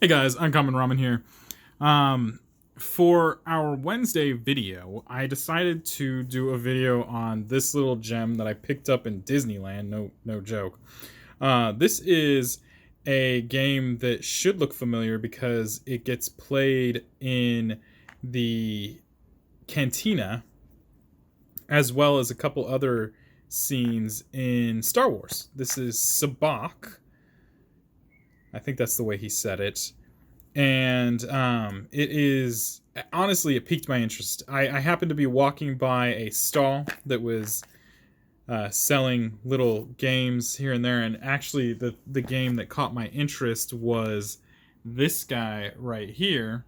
Hey guys, Uncommon Ramen here. For our Wednesday video, I decided to do a video on this little gem that I picked up in Disneyland. No joke. This is a game that should look familiar because it gets played in the Cantina, as well as a couple other scenes in Star Wars. This is Sabacc. I think that's the way he said it. And it is, honestly, it piqued my interest. I happened to be walking by a stall that was selling little games here and there, and actually the game that caught my interest was this guy right here,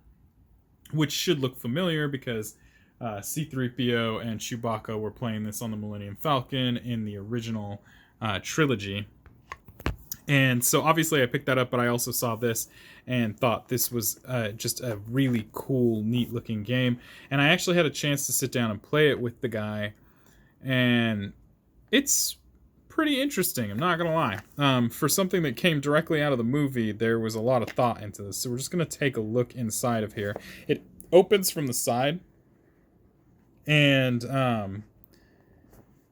which should look familiar because C-3PO and Chewbacca were playing this on the Millennium Falcon in the original trilogy. And so obviously I picked that up, but I also saw this and thought this was just a really cool, neat looking game. And I actually had a chance to sit down and play it with the guy, and it's pretty interesting, I'm not gonna lie. For something that came directly out of the movie, there was a lot of thought into this. So we're just gonna take a look inside of here. It opens from the side, and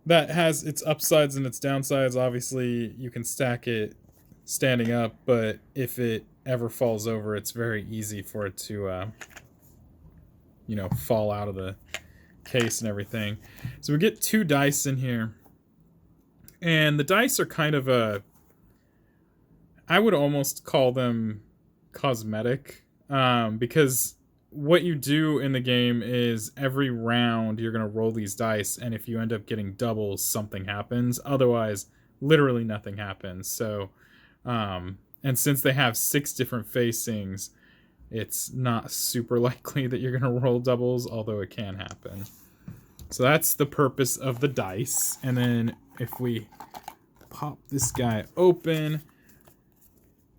that has its upsides and its downsides. Obviously, you can stack it standing up, but if it ever falls over, it's very easy for it to, fall out of the case and everything. So we get two dice in here, and the dice are kind of I would almost call them cosmetic, because what you do in the game is every round you're going to roll these dice, and if you end up getting doubles, something happens. Otherwise, literally nothing happens. So, and since they have 6 different facings, it's not super likely that you're going to roll doubles, although it can happen. So that's the purpose of the dice. And then if we pop this guy open,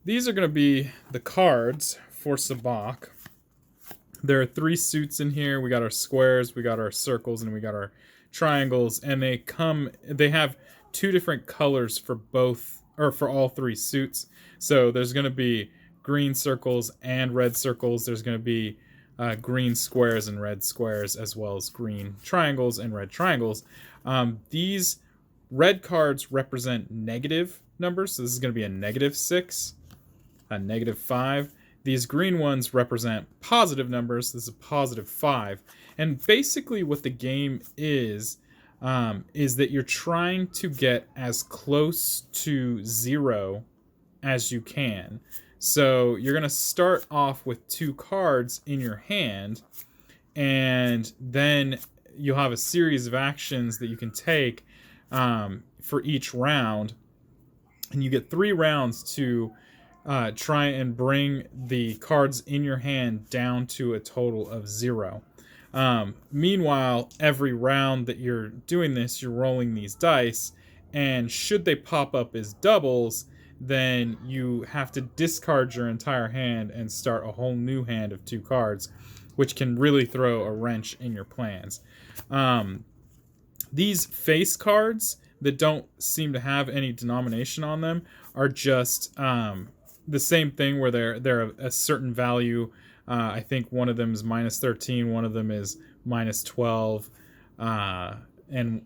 these are going to be the cards for Sabacc. There are 3 suits in here. We got our squares, we got our circles, and we got our triangles. And they have 2 different colors for both, or for all 3 suits. So there's going to be green circles and red circles. There's going to be green squares and red squares, as well as green triangles and red triangles. These red cards represent negative numbers. So this is going to be a -6, a -5. These green ones represent positive numbers. This is a +5. And basically what the game is that you're trying to get as close to 0 as you can. So you're going to start off with 2 cards in your hand, and then you'll have a series of actions that you can take for each round. And you get 3 rounds to try and bring the cards in your hand down to a total of 0. Meanwhile, every round that you're doing this, you're rolling these dice, and should they pop up as doubles, then you have to discard your entire hand and start a whole new hand of 2 cards, which can really throw a wrench in your plans. These face cards that don't seem to have any denomination on them are just the same thing, where they're a certain value. I think one of them is -13, one of them is -12, and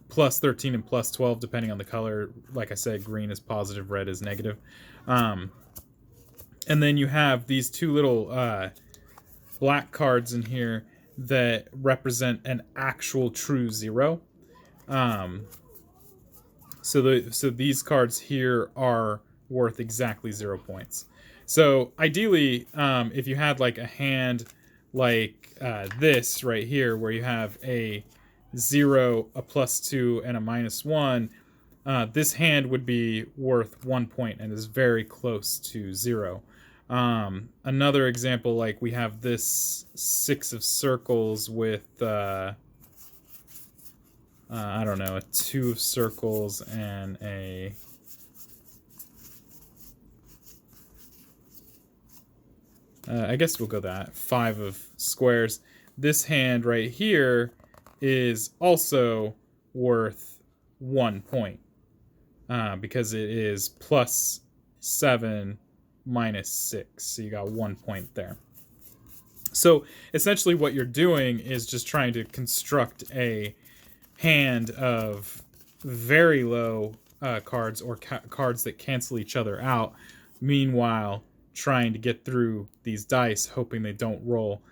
+13 and +12 depending on the color. Like I said, green is positive, red is negative. And then you have these 2 little black cards in here that represent an actual true 0. So these cards here are worth exactly 0 points. So ideally, if you had like a hand like this right here, where you have a 0, a +2, and a -1, this hand would be worth 1 point and is very close to 0. Another example, like we have this 6 of circles with I don't know, a 2 of circles and a I guess we'll go that 5 of squares. This hand right here is also worth 1 point because it is +7 -6. So you got 1 point there. So essentially what you're doing is just trying to construct a hand of very low cards or cards that cancel each other out. Meanwhile, trying to get through these dice, hoping they don't roll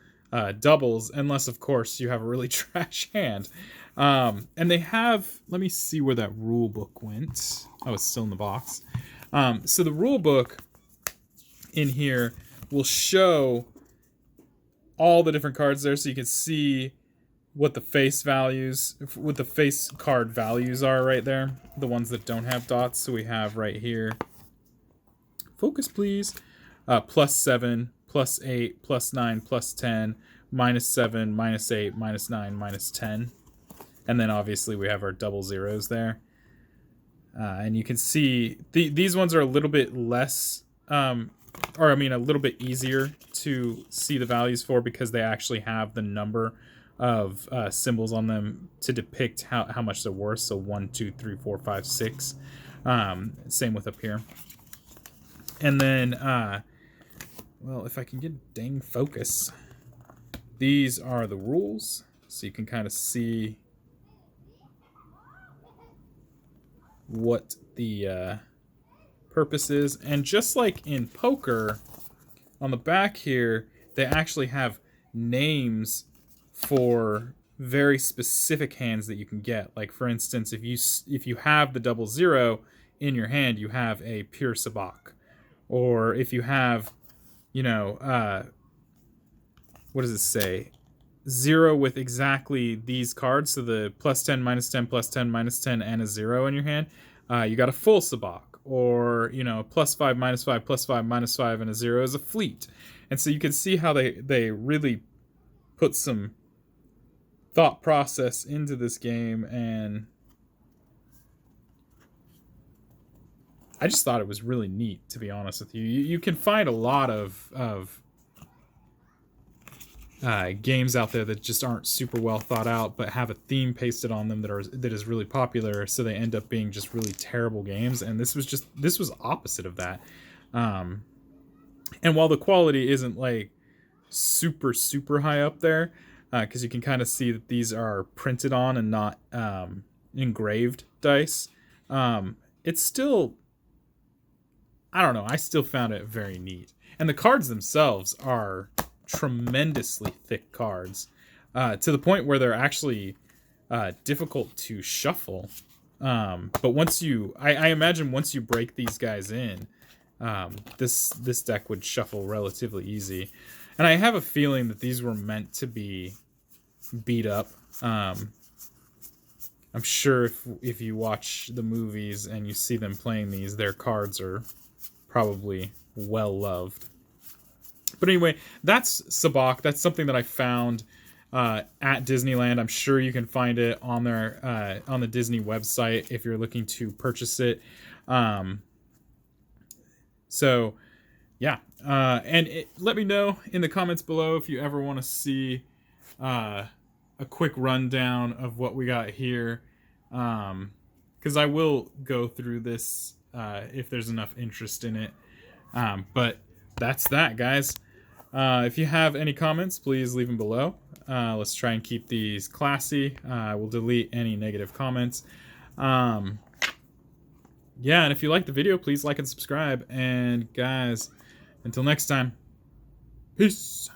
doubles, unless, of course, you have a really trash hand. And they have... Let me see where that rule book went. Oh, it's still in the box. So the rule book in here will show all the different cards there, so you can see what the face card values are right there. The ones that don't have dots. So we have right here. Focus, please. +7, +8, +9, +10, -7, -8, -9, -10. And then obviously we have our double zeros there. And you can see these ones are a little bit less, a little bit easier to see the values for, because they actually have the number of symbols on them to depict how much they're worth. So 1, 2, 3, 4, 5, 6. Same with up here. And then, well, if I can get dang focus, these are the rules. So you can kind of see what the purpose is. And just like in poker, on the back here, they actually have names for very specific hands that you can get. Like, for instance, if you have the double zero in your hand, you have a pure sabacc. Or if you have, what does it say? 0 with exactly these cards, so the +10, -10, +10, -10, and a 0 in your hand, you got a full sabacc. Or, +5, -5, +5, -5, and a 0 is a fleet. And so you can see how they really put some thought process into this game, and I just thought it was really neat, to be honest with you. You can find a lot of games out there that just aren't super well thought out, but have a theme pasted on them that is really popular, so they end up being just really terrible games. And this was opposite of that. And while the quality isn't like super high up there, because you can kind of see that these are printed on and not engraved dice, it's still, I don't know, I still found it very neat. And the cards themselves are tremendously thick cards, to the point where they're actually difficult to shuffle. But once I imagine once you break these guys in, this deck would shuffle relatively easy. And I have a feeling that these were meant to be beat up. I'm sure if you watch the movies and you see them playing these, their cards are probably well loved. But anyway, that's Sabacc. That's something that I found at Disneyland. I'm sure you can find it on their on the Disney website if you're looking to purchase it. So yeah, and let me know in the comments below if you ever want to see a quick rundown of what we got here, because I will go through this if there's enough interest in it. But that's that, guys. If you have any comments, please leave them below. Let's try and keep these classy. We'll delete any negative comments. Yeah, and if you like the video, please like and subscribe. And guys, until next time, peace.